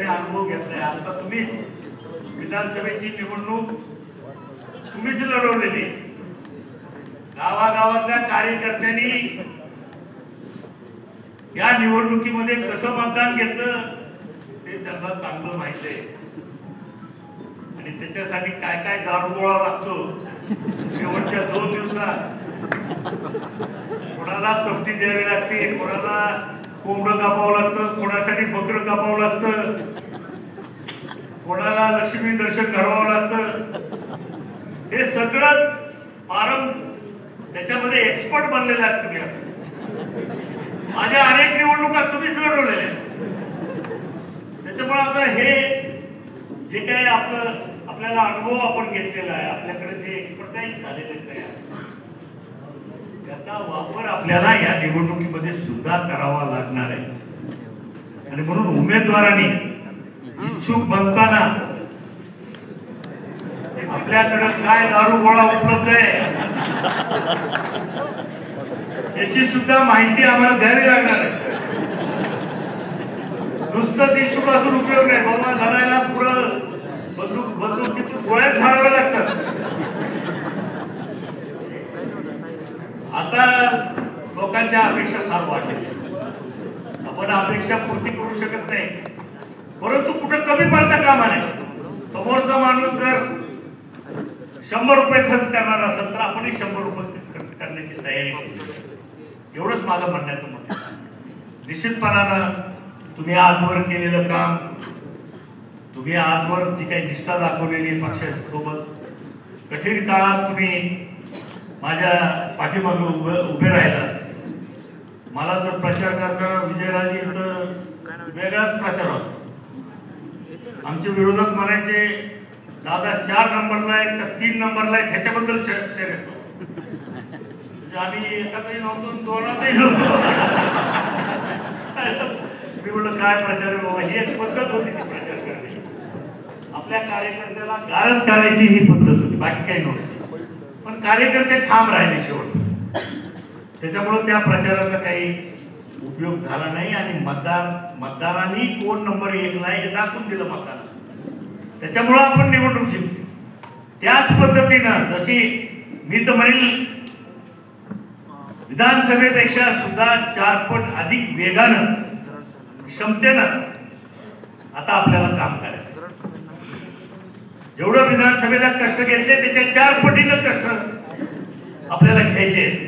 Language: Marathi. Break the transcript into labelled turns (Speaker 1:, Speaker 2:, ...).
Speaker 1: अनुभव घेतलाय. आता तुम्हीच विधानसभेची निवडणूक तुम्हीच लढवलेली. गावागावातल्या कार्यकर्त्यांनी या निवडणुकीमध्ये कसं मतदान घेतलं ते त्यांना चांगलं माहिती आहे आणि त्याच्यासाठी काय काय दारुगोळा लागतो. शेवटच्या 2 दिवसात कोणाला चपटी द्यावी लागते, कोणाला कोंबडं कापावं लागतं, कोणासाठी बकरं कापावं लागतं, कोणाला लक्ष्मी दर्शन घडवावं लागतं. हे सगळं त्याच्यामध्ये एक्सपर्ट बनलेले आहात तुम्ही. माझ्या अनेक निवडणुका तुम्हीच लढवलेल्या. त्याच्यामुळे आता हे जे काही आपल्याला अनुभव आपण घेतलेला आहे, आपल्याकडे जे एक्सपर्टाईज झालेले तयार, त्याचा वापर आपल्याला या निवडणुकीमध्ये सुद्धा करावा लागणार आहे. आणि म्हणून उमेदवारांनी इच्छुक बनताना आपल्याकडे काय दारुगोळा उपलब्ध आहे याची सुद्धा माहिती आम्हाला द्यावी लागणार आहे. नुसतं इच्छुक असून उपयोग नाही बाबा. लढायला पुढं बंदूकीतून गोळ्या झाडाव्या लागतात. आता लोकांच्या अपेक्षा फार वाढल्या. आपण अपेक्षा पूर्ती करू शकत नाही, परंतु कुठं कमी पडता कामा नये. समोरचा माणूस जर 100 रुपये खर्च करणार असेल तर आपण 100 रुपये खर्च करण्याची तयारी केली. एवढंच माझं म्हणण्याचं मत आहे. निश्चितपणानं तुम्ही आजवर केलेलं काम, तुम्ही आजवर जी काही निष्ठा दाखवलेली पक्षासोबत, कठीण काळात तुम्ही माझ्या पाठीमागे उभे राहिला. मला तर प्रचार करताना विजयराजे तर वेगळाच प्रचार होता. आमचे विरोधक म्हणायचे दादा 4 नंबरला आहे का 3 नंबरला आहे, ह्याच्याबद्दल चर्चा करतो. आम्ही एकातही नव्हतो, दोनातही नव्हतो. मी म्हटलं काय प्रचार आहे बाबा, ही एक पद्धत होती ती प्रचार करण्याची. आपल्या कार्यकर्त्याला गारद करायची ही पद्धत होती, बाकी काही नव्हती. पण कार्यकर्ते ठाम राहिले शेवट. त्याच्यामुळे त्या प्रचाराचा काही उपयोग झाला नाही आणि मतदारांनी कोण नंबर 1 ला हे दाखवून दिलं मतदारांना. त्याच्यामुळे आपण निवडणूक जिंकली. त्याच पद्धतीनं जशी मी तर म्हणेल विधानसभेपेक्षा सुद्धा 4 पट अधिक वेगानं, क्षमतेनं आता आपल्याला काम करायचं. जेवढं विधानसभेला कष्ट घेतले त्याच्या 4 पटीनं कष्ट आपल्याला घ्यायचे.